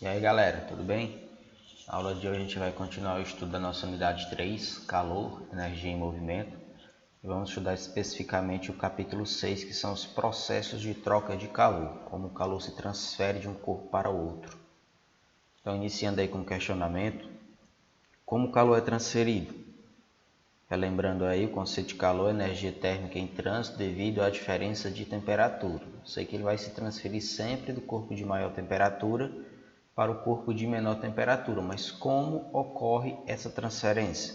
E aí galera, tudo bem? Na aula de hoje a gente vai continuar o estudo da nossa unidade 3, Calor, Energia e Movimento. E vamos estudar especificamente o capítulo 6, que são os processos de troca de calor, como o calor se transfere de um corpo para outro. Então, iniciando aí com o questionamento, como o calor é transferido? Relembrando aí o conceito de calor, energia térmica em trânsito devido à diferença de temperatura. Sei que ele vai se transferir sempre do corpo de maior temperatura para o corpo de menor temperatura, mas como ocorre essa transferência?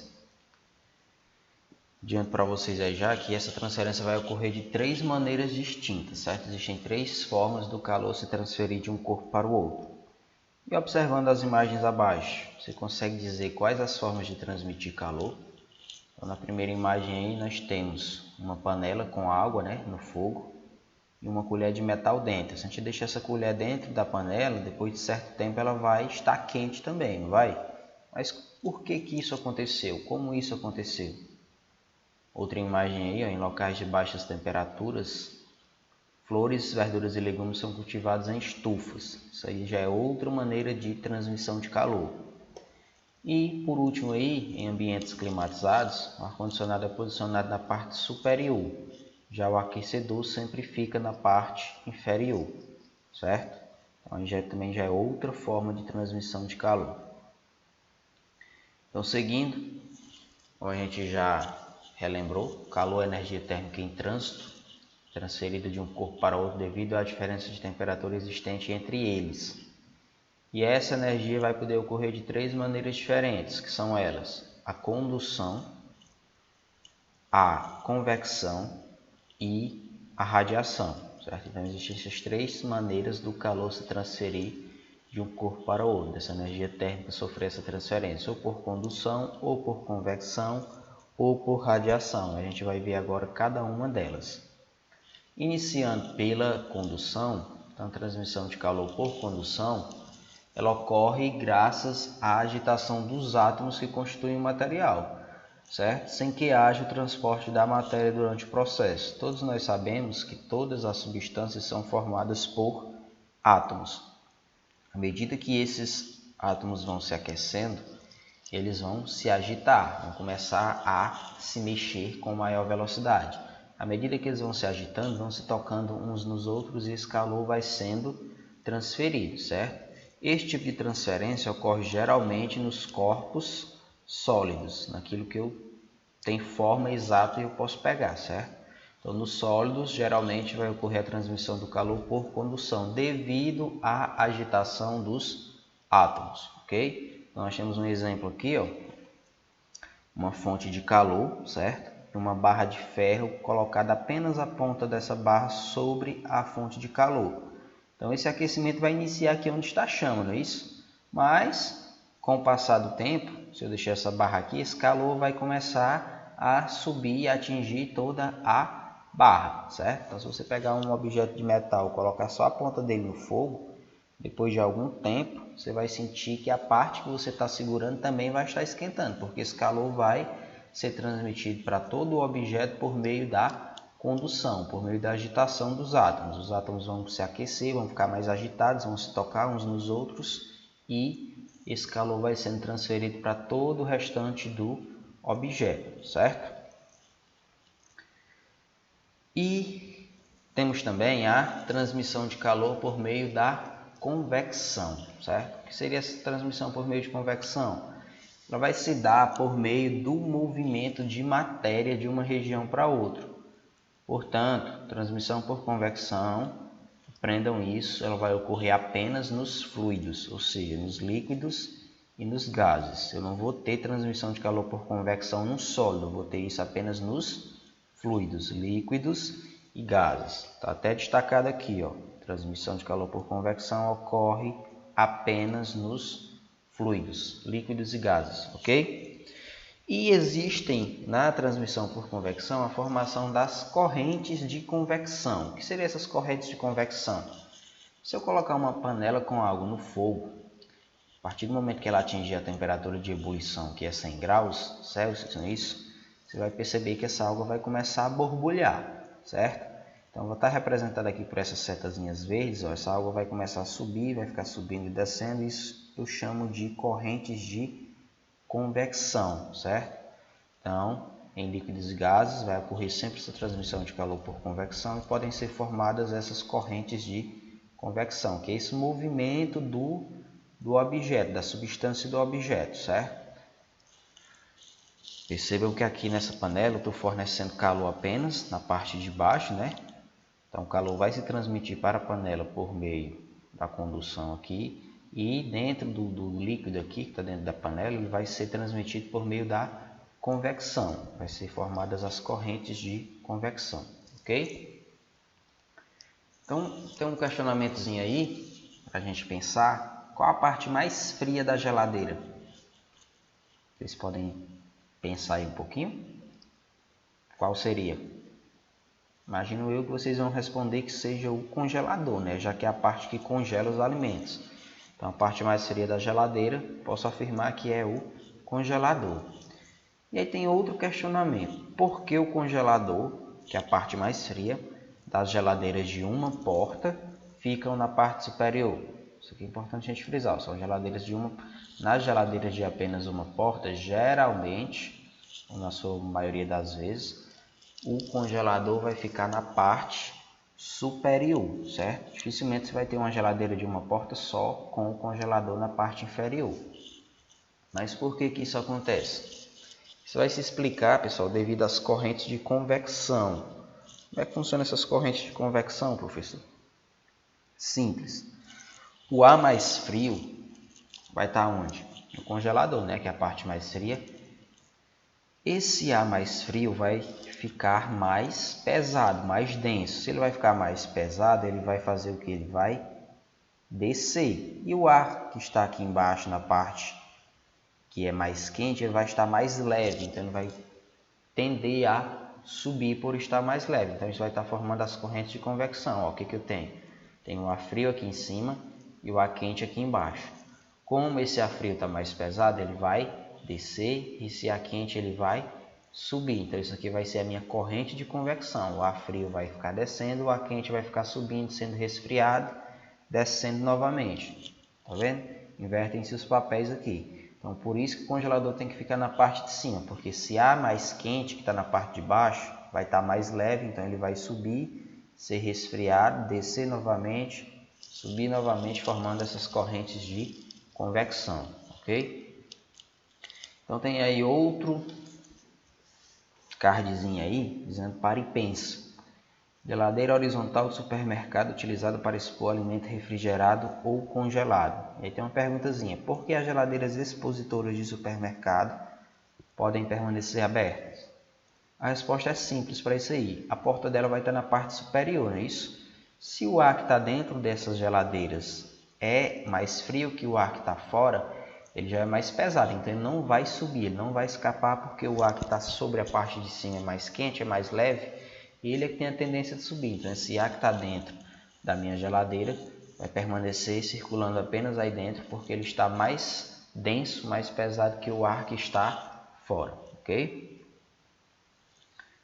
Adianto para vocês aí já que essa transferência vai ocorrer de três maneiras distintas, certo? Existem três formas do calor se transferir de um corpo para o outro. E observando as imagens abaixo, você consegue dizer quais as formas de transmitir calor? Então, na primeira imagem aí nós temos uma panela com água, no fogo, e uma colher de metal dentro. Se a gente deixar essa colher dentro da panela, depois de certo tempo ela vai estar quente também, não vai? Mas por que isso aconteceu? Como isso aconteceu? Outra imagem aí, em locais de baixas temperaturas, flores, verduras e legumes são cultivados em estufas. Isso aí já é outra maneira de transmissão de calor. E por último aí, em ambientes climatizados, o ar-condicionado é posicionado na parte superior. Já o aquecedor sempre fica na parte inferior, certo? Então também já é outra forma de transmissão de calor. Então seguindo, como a gente já relembrou, calor é energia térmica em trânsito, transferida de um corpo para outro devido à diferença de temperatura existente entre eles. E essa energia vai poder ocorrer de três maneiras diferentes, que são elas: a condução, a convecção e a radiação, certo? Então existem essas três maneiras do calor se transferir de um corpo para o outro, dessa energia térmica sofrer essa transferência, ou por condução, ou por convecção, ou por radiação. A gente vai ver agora cada uma delas. Iniciando pela condução, então a transmissão de calor por condução, ela ocorre graças à agitação dos átomos que constituem o material, certo? Sem que haja o transporte da matéria durante o processo. Todos nós sabemos que todas as substâncias são formadas por átomos. À medida que esses átomos vão se aquecendo, eles vão se agitar, vão começar a se mexer com maior velocidade. À medida que eles vão se agitando, vão se tocando uns nos outros e esse calor vai sendo transferido, certo? Este tipo de transferência ocorre geralmente nos corpos sólidos, naquilo que tem forma exata e eu posso pegar, certo? Então, nos sólidos, geralmente vai ocorrer a transmissão do calor por condução, devido à agitação dos átomos, ok? Então, nós temos um exemplo aqui, uma fonte de calor, certo? Uma barra de ferro colocada apenas a ponta dessa barra sobre a fonte de calor. Então, esse aquecimento vai iniciar aqui onde está a chama, não é isso? Mas, com o passar do tempo, se eu deixar essa barra aqui, esse calor vai começar a subir e atingir toda a barra, certo? Então, se você pegar um objeto de metal e colocar só a ponta dele no fogo, depois de algum tempo, você vai sentir que a parte que você está segurando também vai estar esquentando, porque esse calor vai ser transmitido para todo o objeto por meio da condução, por meio da agitação dos átomos. Os átomos vão se aquecer, vão ficar mais agitados, vão se tocar uns nos outros e esse calor vai sendo transferido para todo o restante do objeto, certo? E temos também a transmissão de calor por meio da convecção, certo? O que seria essa transmissão por meio de convecção? Ela vai se dar por meio do movimento de matéria de uma região para outra. Portanto, transmissão por convecção, aprendam isso, ela vai ocorrer apenas nos fluidos, ou seja, nos líquidos e nos gases. Eu não vou ter transmissão de calor por convecção no sólido, eu vou ter isso apenas nos fluidos, líquidos e gases. Está até destacado aqui, transmissão de calor por convecção ocorre apenas nos fluidos, líquidos e gases, ok? E existem na transmissão por convecção a formação das correntes de convecção. O que seriam essas correntes de convecção? Se eu colocar uma panela com água no fogo, a partir do momento que ela atingir a temperatura de ebulição, que é 100 graus Celsius, não é isso? Você vai perceber que essa água vai começar a borbulhar, certo? Então, vou estar representado aqui por essas setazinhas verdes. Ó, essa água vai começar a subir, vai ficar subindo e descendo. Isso eu chamo de correntes de convecção, certo? Então, em líquidos e gases vai ocorrer sempre essa transmissão de calor por convecção e podem ser formadas essas correntes de convecção, que é esse movimento do objeto, da substância do objeto, certo? Percebam que aqui nessa panela eu estou fornecendo calor apenas na parte de baixo, né? Então o calor vai se transmitir para a panela por meio da condução aqui e dentro do líquido aqui, que está dentro da panela, ele vai ser transmitido por meio da convecção. Vai ser formadas as correntes de convecção, ok? Então tem um questionamentozinho aí para a gente pensar. Qual a parte mais fria da geladeira? Vocês podem pensar aí um pouquinho. Qual seria? Imagino eu que vocês vão responder que seja o congelador, né? Já que é a parte que congela os alimentos. Então, a parte mais fria da geladeira, posso afirmar que é o congelador. E aí tem outro questionamento. Por que o congelador, que é a parte mais fria das geladeiras de uma porta, ficam na parte superior? Isso aqui é importante a gente frisar. São geladeiras de uma... Nas geladeiras de apenas uma porta, geralmente, ou na sua maioria das vezes, o congelador vai ficar na parte superior, certo? Dificilmente você vai ter uma geladeira de uma porta só com o congelador na parte inferior. Mas por que isso acontece? Isso vai se explicar, pessoal, devido às correntes de convecção. Como é que funcionam essas correntes de convecção, professor? Simples. O ar mais frio vai estar onde? No congelador, né? Que é a parte mais fria. Esse ar mais frio vai ficar mais pesado, mais denso. Se ele vai ficar mais pesado, ele vai fazer o que? Ele vai descer. E o ar que está aqui embaixo, na parte que é mais quente, ele vai estar mais leve. Então, ele vai tender a subir por estar mais leve. Então, isso vai estar formando as correntes de convecção. Ó, o que eu tenho? Tenho o ar frio aqui em cima e o ar quente aqui embaixo. Como esse ar frio está mais pesado, ele vai descer e esse ar quente ele vai subir. Então, isso aqui vai ser a minha corrente de convecção. O ar frio vai ficar descendo, o ar quente vai ficar subindo, sendo resfriado, descendo novamente. Tá vendo? Invertem-se os papéis aqui. Então, por isso que o congelador tem que ficar na parte de cima, porque esse ar mais quente que está na parte de baixo vai estar mais leve, então ele vai subir, ser resfriado, descer novamente, subir novamente, formando essas correntes de convecção, ok? Então tem aí outro cardzinho aí, dizendo pare e pense. Geladeira horizontal do supermercado utilizada para expor alimento refrigerado ou congelado. E aí tem uma perguntazinha, por que as geladeiras expositoras de supermercado podem permanecer abertas? A resposta é simples para isso aí, a porta dela vai estar na parte superior, não é isso? Se o ar que está dentro dessas geladeiras é mais frio que o ar que está fora, ele já é mais pesado, então ele não vai subir, ele não vai escapar porque o ar que está sobre a parte de cima é mais quente, é mais leve, e ele é que tem a tendência de subir. Então esse ar que está dentro da minha geladeira vai permanecer circulando apenas aí dentro porque ele está mais denso, mais pesado que o ar que está fora, ok?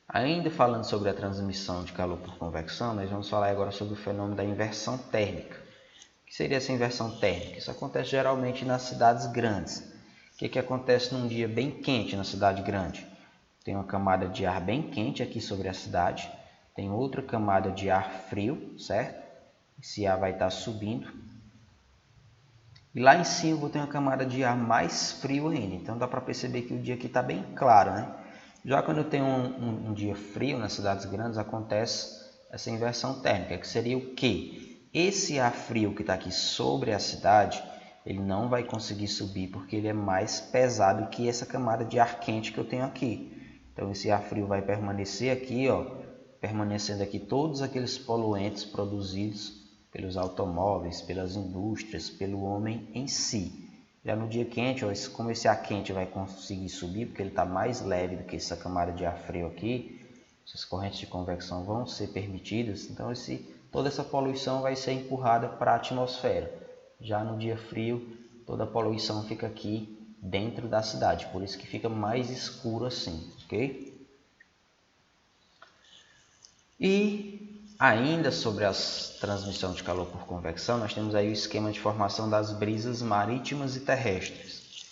Ainda falando sobre a transmissão de calor por convecção, nós vamos falar agora sobre o fenômeno da inversão térmica. O que seria essa inversão térmica? Isso acontece geralmente nas cidades grandes. O que acontece num dia bem quente na cidade grande? Tem uma camada de ar bem quente aqui sobre a cidade, tem outra camada de ar frio, certo? Esse ar vai estar subindo. E lá em cima eu vou ter uma camada de ar mais frio ainda, então dá para perceber que o dia aqui está bem claro, né? Já quando eu tenho um dia frio nas cidades grandes, acontece essa inversão térmica, que seria o quê? Esse ar frio que está aqui sobre a cidade, ele não vai conseguir subir porque ele é mais pesado que essa camada de ar quente que eu tenho aqui. Então esse ar frio vai permanecer aqui, ó, permanecendo aqui todos aqueles poluentes produzidos pelos automóveis, pelas indústrias, pelo homem em si. Já no dia quente, ó, como esse ar quente vai conseguir subir, porque ele está mais leve do que essa camada de ar frio aqui, essas correntes de convecção vão ser permitidas, então toda essa poluição vai ser empurrada para a atmosfera. Já no dia frio, toda a poluição fica aqui dentro da cidade, por isso que fica mais escuro assim, ok? E Ainda sobre a transmissão de calor por convecção, nós temos aí o esquema de formação das brisas marítimas e terrestres.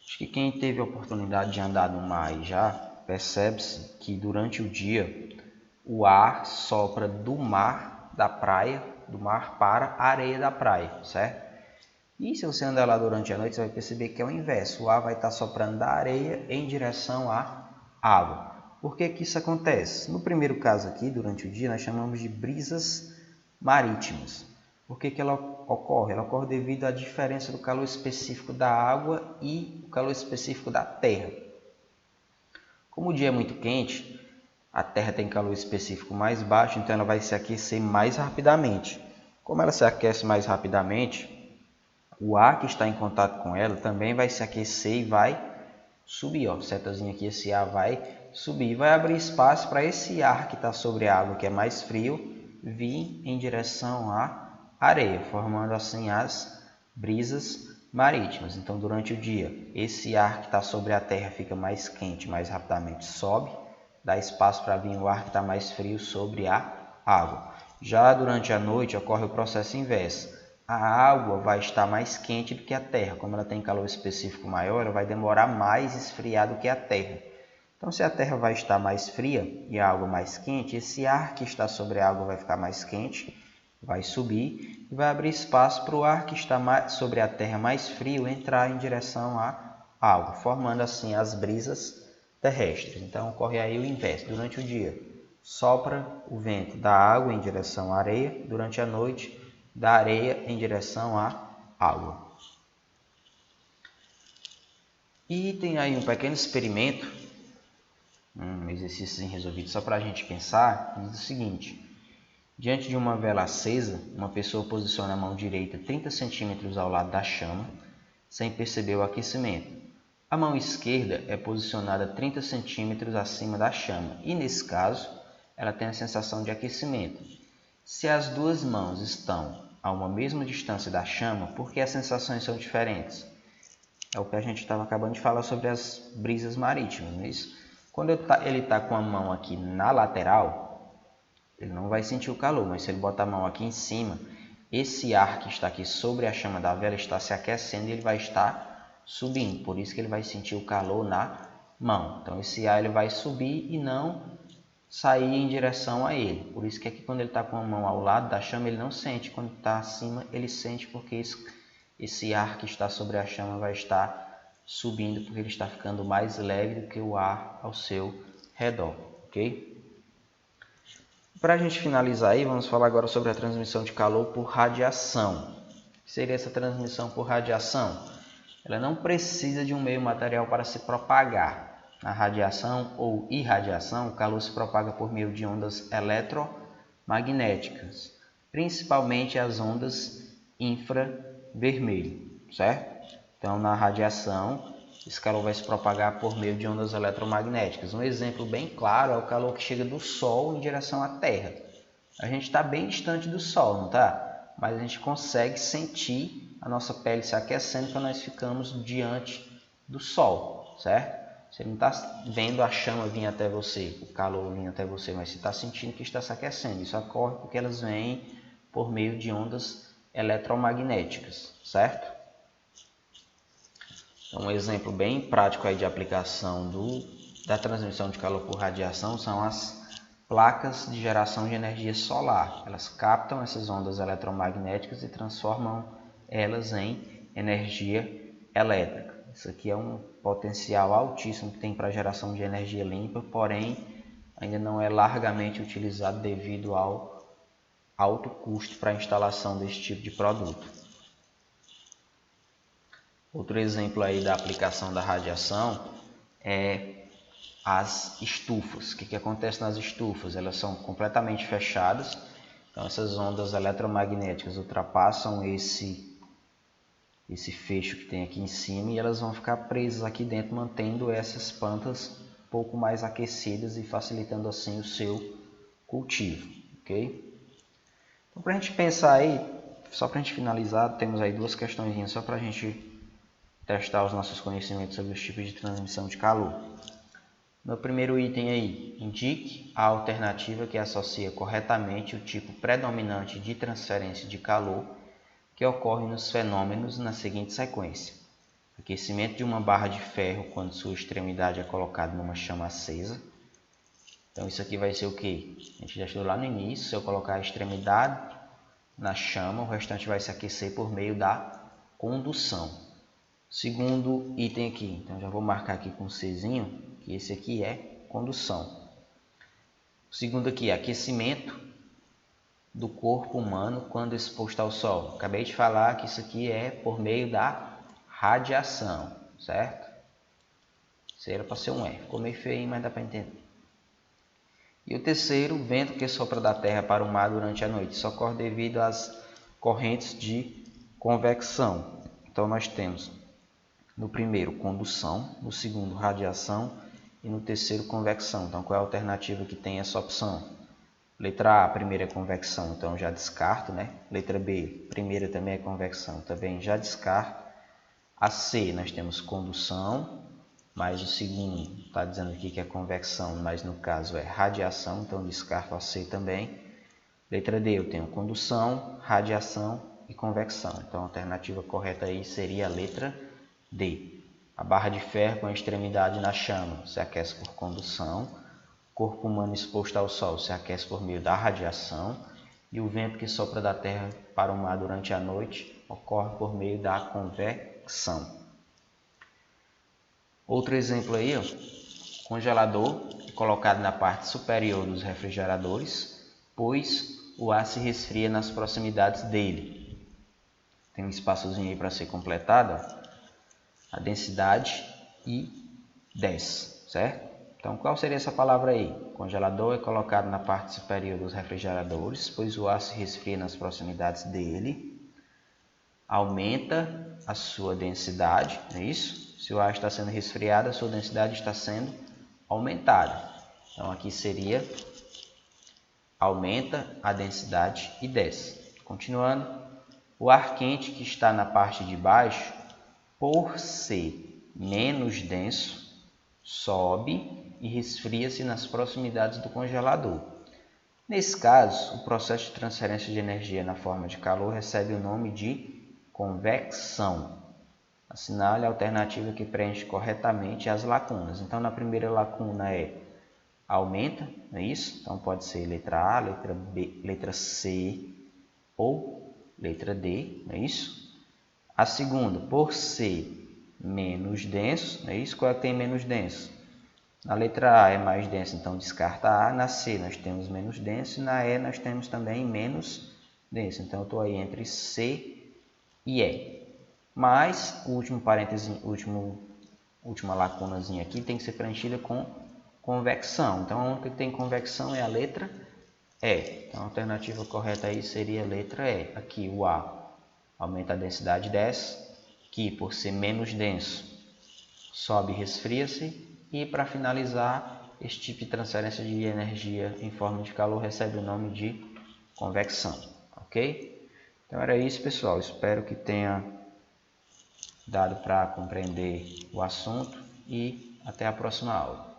Acho que quem teve a oportunidade de andar no mar aí já percebe-se que durante o dia o ar sopra do mar da praia, do mar para a areia da praia, certo? E se você andar lá durante a noite, você vai perceber que é o inverso. O ar vai estar soprando da areia em direção à água. Por que que isso acontece? No primeiro caso aqui, durante o dia, nós chamamos de brisas marítimas. Por que que ela ocorre? Ela ocorre devido à diferença do calor específico da água e o calor específico da terra. Como o dia é muito quente, a terra tem calor específico mais baixo, então ela vai se aquecer mais rapidamente. Como ela se aquece mais rapidamente, o ar que está em contato com ela também vai se aquecer e vai subir. Ó, setazinha aqui, esse ar vai subir, vai abrir espaço para esse ar que está sobre a água, que é mais frio, vir em direção à areia, formando assim as brisas marítimas. Então, durante o dia, esse ar que está sobre a terra fica mais quente, mais rapidamente sobe, dá espaço para vir o ar que está mais frio sobre a água. Já durante a noite ocorre o processo inverso. A água vai estar mais quente do que a terra. Como ela tem calor específico maior, ela vai demorar mais esfriar do que a terra. Então, se a terra vai estar mais fria e a água mais quente, esse ar que está sobre a água vai ficar mais quente, vai subir e vai abrir espaço para o ar que está sobre a terra mais frio entrar em direção à água, formando assim as brisas terrestres. Então, ocorre aí o inverso. Durante o dia, sopra o vento da água em direção à areia. Durante a noite, da areia em direção à água. E tem aí um pequeno experimento, um exercício resolvido só para a gente pensar, diz o seguinte: diante de uma vela acesa, uma pessoa posiciona a mão direita 30 centímetros ao lado da chama, sem perceber o aquecimento. A mão esquerda é posicionada 30 centímetros acima da chama e, nesse caso, ela tem a sensação de aquecimento. Se as duas mãos estão a uma mesma distância da chama, por que as sensações são diferentes? É o que a gente estava acabando de falar sobre as brisas marítimas, não é isso? Quando ele está com a mão aqui na lateral, ele não vai sentir o calor, mas se ele botar a mão aqui em cima, esse ar que está aqui sobre a chama da vela está se aquecendo e ele vai estar subindo, por isso que ele vai sentir o calor na mão. Então esse ar ele vai subir e não sair em direção a ele. Por isso que aqui quando ele está com a mão ao lado da chama, ele não sente. Quando está acima, ele sente, porque esse ar que está sobre a chama vai estar subindo, porque ele está ficando mais leve do que o ar ao seu redor, ok? Para a gente finalizar aí, vamos falar agora sobre a transmissão de calor por radiação. O que seria essa transmissão por radiação? Ela não precisa de um meio material para se propagar. Na radiação ou irradiação, o calor se propaga por meio de ondas eletromagnéticas, principalmente as ondas infravermelho, certo? Então, na radiação, esse calor vai se propagar por meio de ondas eletromagnéticas. Um exemplo bem claro é o calor que chega do Sol em direção à Terra. A gente está bem distante do Sol, não está? Mas a gente consegue sentir a nossa pele se aquecendo quando nós ficamos diante do Sol, certo? Você não está vendo a chama vir até você, o calor vir até você, mas você está sentindo que está se aquecendo. Isso ocorre porque elas vêm por meio de ondas eletromagnéticas, certo? Então, um exemplo bem prático aí de aplicação da transmissão de calor por radiação são as placas de geração de energia solar. Elas captam essas ondas eletromagnéticas e transformam elas em energia elétrica. Isso aqui é um potencial altíssimo que tem para geração de energia limpa, porém ainda não é largamente utilizado devido ao alto custo para a instalação desse tipo de produto. Outro exemplo aí da aplicação da radiação é as estufas. O que acontece nas estufas? Elas são completamente fechadas, então essas ondas eletromagnéticas ultrapassam esse fecho que tem aqui em cima e elas vão ficar presas aqui dentro, mantendo essas plantas um pouco mais aquecidas e facilitando assim o seu cultivo, ok? Então, para a gente pensar aí, só para a gente finalizar, temos aí duas questões só para a gente testar os nossos conhecimentos sobre os tipos de transmissão de calor. No primeiro item aí, indique a alternativa que associa corretamente o tipo predominante de transferência de calor que ocorre nos fenômenos na seguinte sequência. Aquecimento de uma barra de ferro quando sua extremidade é colocada numa chama acesa. Então isso aqui vai ser o que? A gente já estudou lá no início, se eu colocar a extremidade na chama, o restante vai se aquecer por meio da condução. Segundo item aqui, então já vou marcar aqui com um Czinho, que esse aqui é condução. O segundo aqui, aquecimento do corpo humano quando exposto ao sol. Acabei de falar que isso aqui é por meio da radiação, certo? Isso era para ser um R, ficou meio feio, mas dá para entender. E o terceiro, o vento que sopra da terra para o mar durante a noite. Isso ocorre devido às correntes de convecção. Então nós temos no primeiro condução, no segundo radiação e no terceiro convecção. Então qual é a alternativa que tem essa opção? Letra A, a primeira é convecção, então já descarto, né? Letra B, primeira também é convecção, também já descarto. A C, nós temos condução, mas o segundo está dizendo aqui que é convecção, mas no caso é radiação, então descarto a C também. Letra D, eu tenho condução, radiação e convecção. Então a alternativa correta aí seria a letra D. A barra de ferro com a extremidade na chama se aquece por condução. O corpo humano exposto ao sol se aquece por meio da radiação. E o vento que sopra da terra para o mar durante a noite ocorre por meio da convecção. Outro exemplo aí, ó, congelador colocado na parte superior dos refrigeradores, pois o ar se resfria nas proximidades dele. Tem um espaçozinho aí para ser completado, ó. A densidade e desce, certo? Então, qual seria essa palavra aí? Congelador é colocado na parte superior dos refrigeradores, pois o ar se resfria nas proximidades dele, aumenta a sua densidade, não é isso? Se o ar está sendo resfriado, a sua densidade está sendo aumentada. Então, aqui seria aumenta a densidade e desce. Continuando, o ar quente que está na parte de baixo, por ser menos denso, sobe e resfria-se nas proximidades do congelador. Nesse caso, o processo de transferência de energia na forma de calor recebe o nome de convecção. Assinale a alternativa que preenche corretamente as lacunas. Então, na primeira lacuna é aumenta, não é isso? Então, pode ser letra A, letra B, letra C ou letra D, não é isso? A segunda, por ser menos denso, não é isso? Qual é que tem menos denso? Na letra A é mais denso, então descarta A. Na C nós temos menos denso e na E nós temos também menos denso. Então eu estou aí entre C e E. Mas o último parêntese, última lacunazinha aqui tem que ser preenchida com convecção. Então a única que tem convecção é a letra E. Então a alternativa correta aí seria a letra E. Aqui o A aumenta a densidade e desce, que por ser menos denso sobe e resfria-se. E para finalizar, este tipo de transferência de energia em forma de calor recebe o nome de convecção, ok? Então era isso, pessoal. Espero que tenha dado para compreender o assunto e até a próxima aula.